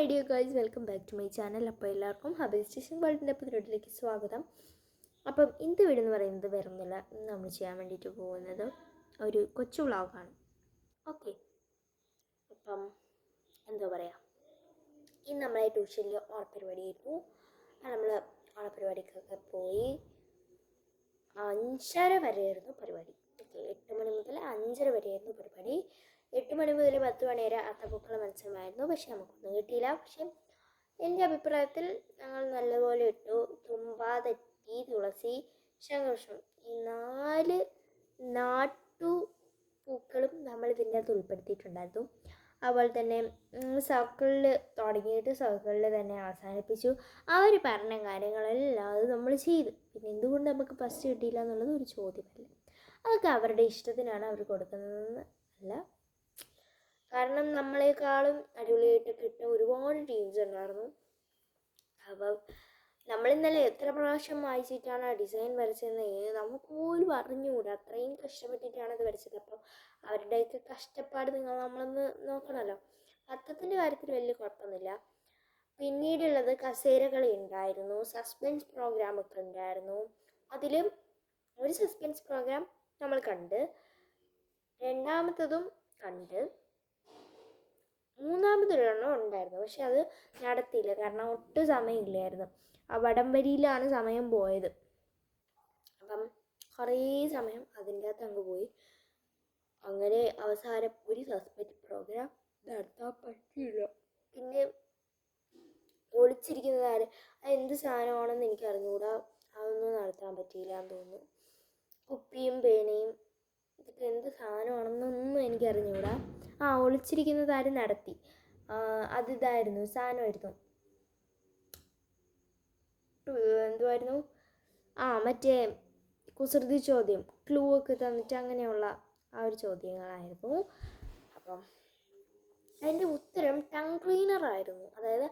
My dear guys, welcome back to my channel. അപ്പോൾ എല്ലാവർക്കും Hubble station വേൾഡിൻ്റെ പുതിയൊട്ടിലേക്ക് സ്വാഗതം. അപ്പം ഇന്നത്തെ വീഡിയോ എന്ന് പറയുന്നത് വേറൊന്നുമില്ല, ഇന്ന് നമ്മൾ ചെയ്യാൻ വേണ്ടിയിട്ട് പോകുന്നത് ഒരു കൊച്ചു വ്ളോഗാണ്. ഓക്കെ, അപ്പം എന്താ പറയുക, ഇന്ന് നമ്മളെ ട്യൂഷനിൽ ഓണപ്പരിപാടിയായിരുന്നു. നമ്മൾ ഓണപ്പരിപാടിക്കൊക്കെ പോയി 5:30 വരെയായിരുന്നു പരിപാടി. ഓക്കെ, 8 മണി മുതൽ 5:30 വരെയായിരുന്നു പരിപാടി. 8 മണി മുതൽ 10 മണി വരെ അത്തപ്പൂക്കള മത്സരമായിരുന്നു. പക്ഷെ നമുക്കൊന്നും കിട്ടിയില്ല. പക്ഷെ എൻ്റെ അഭിപ്രായത്തിൽ ഞങ്ങൾ നല്ലപോലെ ഇട്ടു. തുമ്പ, തെറ്റി, തുളസി, ശംഖുപുഷ്പം, ഈ 4 നാട്ടുപൂക്കളും നമ്മൾ ഇതിൻ്റെ അകത്ത് ഉൾപ്പെടുത്തിയിട്ടുണ്ടായിരുന്നു. അതുപോലെ തന്നെ സർക്കിളിൽ തുടങ്ങിയിട്ട് സർക്കിളിൽ തന്നെ അവസാനിപ്പിച്ചു. അവർ പറഞ്ഞ കാര്യങ്ങളെല്ലാം അത് നമ്മൾ ചെയ്തു. പിന്നെ എന്തുകൊണ്ട് നമുക്ക് ഫസ്റ്റ് കിട്ടിയില്ല എന്നുള്ളത് ഒരു ചോദ്യമല്ല. അതൊക്കെ അവരുടെ ഇഷ്ടത്തിനാണ് അവർ കൊടുക്കുന്നതെന്ന് അല്ല. കാരണം നമ്മളെക്കാളും അടിപൊളിയായിട്ട് കിട്ടുന്ന ഒരുപാട് ടീംസ് ഉണ്ടായിരുന്നു. അപ്പം നമ്മളിന്നലെ എത്ര പ്രാവശ്യം വായിച്ചിട്ടാണ് ആ ഡിസൈൻ വരച്ചതെന്ന് നമുക്ക് പോലും അറിഞ്ഞുകൂടാ. അത്രയും കഷ്ടപ്പെട്ടിട്ടാണ് അത് വരച്ചത്. അപ്പം അവരുടെയൊക്കെ കഷ്ടപ്പാട് നമ്മളൊന്ന് നോക്കണമല്ലോ. അത്തത്തിൻ്റെ കാര്യത്തിൽ വലിയ കുഴപ്പമൊന്നുമില്ല. പിന്നീടുള്ളത് കസേരകളി ഉണ്ടായിരുന്നു, സസ്പെൻസ് പ്രോഗ്രാമൊക്കെ ഉണ്ടായിരുന്നു. അതിലും ഒരു സസ്പെൻസ് പ്രോഗ്രാം നമ്മൾ കണ്ട്, രണ്ടാമത്തതും കണ്ട്, മൂന്നാമതൊരെണ്ണം ഉണ്ടായിരുന്നു. പക്ഷെ അത് നടത്തിയില്ല, കാരണം ഒട്ടും സമയമില്ലായിരുന്നു. ആ വടംവലിയിലാണ് സമയം പോയത്. അപ്പം കുറേ സമയം അതിൻ്റെ അകത്ത് അങ്ങ് പോയി. അങ്ങനെ അവസാനം ഒരു സസ്പെൻസ് പ്രോഗ്രാം നടത്താൻ പറ്റിയില്ല. പിന്നെ ഒളിച്ചിരിക്കുന്നത് ആര്, അത് എന്ത് സാധനമാണെന്ന് എനിക്ക് അറിഞ്ഞുകൂടാ. അതൊന്നും നടത്താൻ പറ്റിയില്ല എന്ന് തോന്നുന്നു. കുപ്പിയും പേനയും ഇതൊക്കെ എന്ത് സാധനമാണെന്നൊന്നും എനിക്ക് അറിഞ്ഞുകൂടാ. ഒളിച്ചിരിക്കുന്നത് ആരും നടത്തി. അതിതായിരുന്നു, സാധനമായിരുന്നു. എന്തുമായിരുന്നു, മറ്റേ കുസൃതി ചോദ്യം, ക്ലൂ ഒക്കെ തന്നിട്ട് അങ്ങനെയുള്ള ആ ഒരു ചോദ്യങ്ങളായിരുന്നു. അപ്പം അതിൻ്റെ ഉത്തരം ടങ് ക്ലീനർ ആയിരുന്നു. അതായത്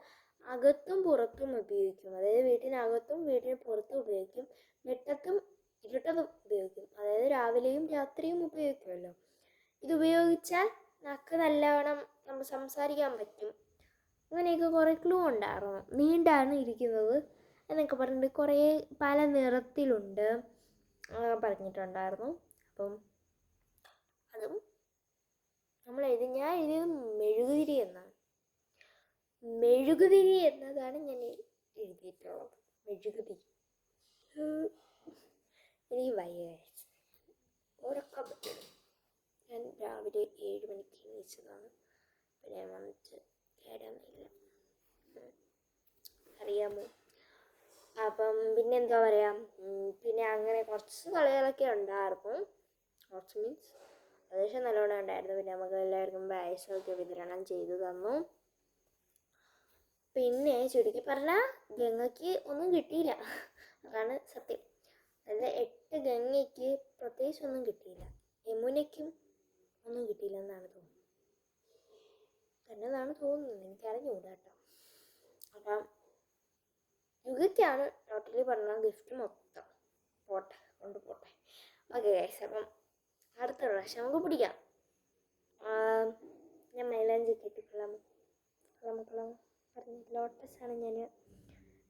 അകത്തും പുറത്തും ഉപയോഗിക്കും. അതായത് വീട്ടിനകത്തും വീട്ടിന് പുറത്തും ഉപയോഗിക്കും. വെട്ടത്തും ഇരുട്ടതും ഉപയോഗിക്കും. അതായത് രാവിലെയും രാത്രിയും ഉപയോഗിക്കുമല്ലോ. ഇത് ഉപയോഗിച്ചാൽ നമുക്ക് നല്ലവണ്ണം നമ്മൾ സംസാരിക്കാൻ പറ്റും. അങ്ങനെയൊക്കെ കുറേ ക്ലൂ ഉണ്ടായിരുന്നു. നീണ്ടാണ് ഇരിക്കുന്നത് എന്നൊക്കെ പറഞ്ഞിട്ട് കുറേ പല നിറത്തിലുണ്ട് പറഞ്ഞിട്ടുണ്ടായിരുന്നു. അപ്പം അതും ഞാൻ എഴുതിയത് മെഴുകുതിരി എന്നാണ്. മെഴുകുതിരി എന്നതാണ് ഞാൻ എഴുതിയിട്ടുള്ളത്. മെഴുകുതിരി. എനിക്ക് വയ്യ, ഉറക്കം പറ്റും. ഞാൻ രാവിലെ 7 മണിക്ക് എണീച്ചതാണ്. പിന്നെ ഞാൻ വന്നിട്ട് കേടാന്നില്ല, അറിയാമോ. അപ്പം പിന്നെ എന്താ പറയുക, പിന്നെ അങ്ങനെ കുറച്ച് കളികളൊക്കെ ഉണ്ടായിരുന്നു. കുറച്ച് മീൻസ് ഏകദേശം നല്ലോണം ഉണ്ടായിരുന്നു. പിന്നെ നമുക്ക് എല്ലാവർക്കും പായസമൊക്കെ വിതരണം ചെയ്തു തന്നു. പിന്നെ ചുരുക്കി പറഞ്ഞാൽ ഗംഗയ്ക്ക് ഒന്നും കിട്ടിയില്ല, അതാണ് സത്യം. അതായത് 8 ഗംഗയ്ക്ക് പ്രത്യേകിച്ച് ഒന്നും കിട്ടിയില്ല. യമുനയ്ക്കും ഒന്നും കിട്ടിയില്ല എന്നാണ് തോന്നുന്നത്. എനിക്കറിഞ്ഞുകൂടാ കേട്ടോ. അപ്പം യുഗയ്ക്കാണ് ടോട്ടലി പറഞ്ഞ ഗിഫ്റ്റ് മൊത്തം. കൊണ്ടുപോട്ടെ. ഓക്കെ ഗൈസ്, അപ്പം അടുത്ത പ്രാവശ്യം നമുക്ക് പിടിക്കാം. ഞാൻ മൈലാഞ്ചി കെട്ടിക്കൊള്ളാം പറഞ്ഞു. ലോട്ടസാണ് ഞാൻ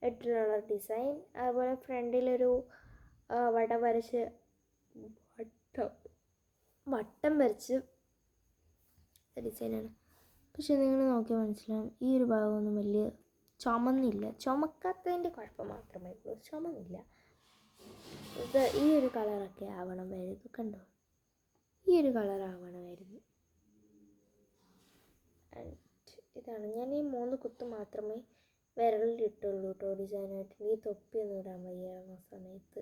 ഇട്ടിട്ടുള്ള ഡിസൈൻ. അതുപോലെ ഫ്രണ്ടിലൊരു വട്ടം വരച്ച് ഡിസൈനാണ്. പക്ഷെ നിങ്ങൾ നോക്കിയാൽ മനസ്സിലാവും, ഈ ഒരു ഭാഗമൊന്നും വലിയ ചുമന്നില്ല. ചുമക്കാത്തതിൻ്റെ കുഴപ്പം മാത്രമേ ഉള്ളൂ, ചുമന്നില്ല. ഇത് ഈ ഒരു കളറൊക്കെ ആവണമായിരുന്നു. കണ്ടോ, ഈ ഒരു കളർ ആവണമായിരുന്നു. ഇതാണ് ഞാൻ ഈ 3 കുത്ത് മാത്രമേ വിരലിലിട്ടുള്ളൂ കേട്ടോ ഡിസൈനായിട്ട്. ഈ തൊപ്പിയൊന്നും ഇടാൻ വയ്യ ആ സമയത്ത്.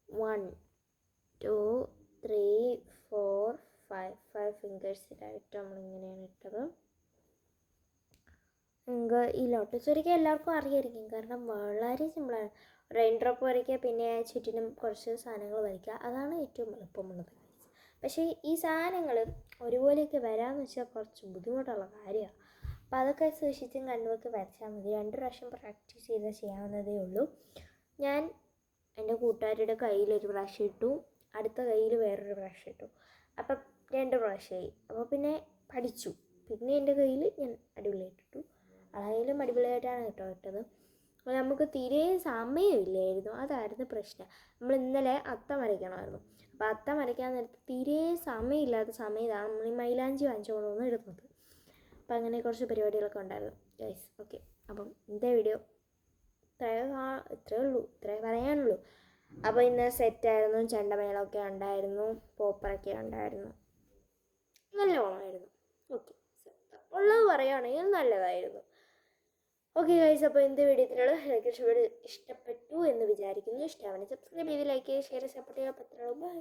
1 2 3 4 5 ഫിംഗേഴ്സിലായിട്ട് നമ്മളിങ്ങനെയാണ് ഇട്ടത്. നിങ്ങൾക്ക് ഈ ലോട്ടസ് വരയ്ക്കാൻ എല്ലാവർക്കും അറിയായിരിക്കും, കാരണം വളരെ സിമ്പിളാണ്. റെയിൻ ഡ്രോപ്പ് വരയ്ക്കുക, പിന്നെ ചുറ്റിനും കുറച്ച് സാധനങ്ങൾ വരയ്ക്കുക, അതാണ് ഏറ്റവും എളുപ്പമുള്ളത്. പക്ഷേ ഈ സാധനങ്ങൾ ഒരുപോലെയൊക്കെ വരാമെന്ന് വെച്ചാൽ കുറച്ച് ബുദ്ധിമുട്ടുള്ള കാര്യമാണ്. അപ്പോൾ അതൊക്കെ സൂക്ഷിച്ചും കണ്ടുമൊക്കെ വരച്ചാൽ മതി. 2 പ്രാവശ്യം പ്രാക്ടീസ് ചെയ്താൽ ചെയ്യാവുന്നതേ ഉള്ളൂ. ഞാൻ എൻ്റെ കൂട്ടുകാരുടെ കയ്യിലൊരു പ്രാവശ്യം ഇട്ടു, അടുത്ത കയ്യിൽ വേറൊരു പ്രാവശ്യം ഇട്ടു. അപ്പം 2 പ്രാവശ്യമായി. അപ്പോൾ പിന്നെ പഠിച്ചു. പിന്നെ എൻ്റെ കയ്യിൽ ഞാൻ അടിപൊളിയായിട്ടിട്ടു. വളയിലും അടിപൊളിയായിട്ടാണ് കേട്ടോ ഇട്ടത്. അപ്പോൾ നമുക്ക് തീരെ സമയമില്ലായിരുന്നു, അതായിരുന്നു പ്രശ്നം. നമ്മൾ ഇന്നലെ അത്തം വരയ്ക്കണമായിരുന്നു. അപ്പോൾ അത്തം വരയ്ക്കാൻ നേരത്ത് തീരെ സമയമില്ലാത്ത സമയത്താണ് നമ്മൾ ഈ മൈലാഞ്ചി വാങ്ങിച്ചുകൊണ്ട് വന്ന് ഇടുന്നത്. അപ്പോൾ അങ്ങനെ കുറച്ച് പരിപാടികളൊക്കെ ഉണ്ടായിരുന്നു ഗൈസ്. ഓക്കെ, അപ്പം ഇന്നത്തെ വീഡിയോ ഇത്രയേ ഉള്ളൂ, ഇത്രേ പറയാനുള്ളൂ. അപ്പോൾ ഇന്ന് സെറ്റായിരുന്നു, ചെണ്ടമേളമൊക്കെ ഉണ്ടായിരുന്നു, പോപ്പറൊക്കെ ഉണ്ടായിരുന്നു, നല്ല ഓണമായിരുന്നു. ഓക്കെ, ഉള്ളത് പറയുകയാണെങ്കിൽ നല്ലതായിരുന്നു. ഓക്കെ ഗൈസ്, അപ്പോൾ എന്ത് വീഡിയോത്തിലുള്ള ഇഷ്ടപ്പെട്ടു എന്ന് വിചാരിക്കുന്നു. ഇഷ്ടമാണെങ്കിൽ സബ്സ്ക്രൈബ് ചെയ്ത് ലൈക്ക് ചെയ്ത് ഷെയർ സപ്പോർട്ട് ചെയ്യുക. പത്രമുള്ളൂ. ബൈ.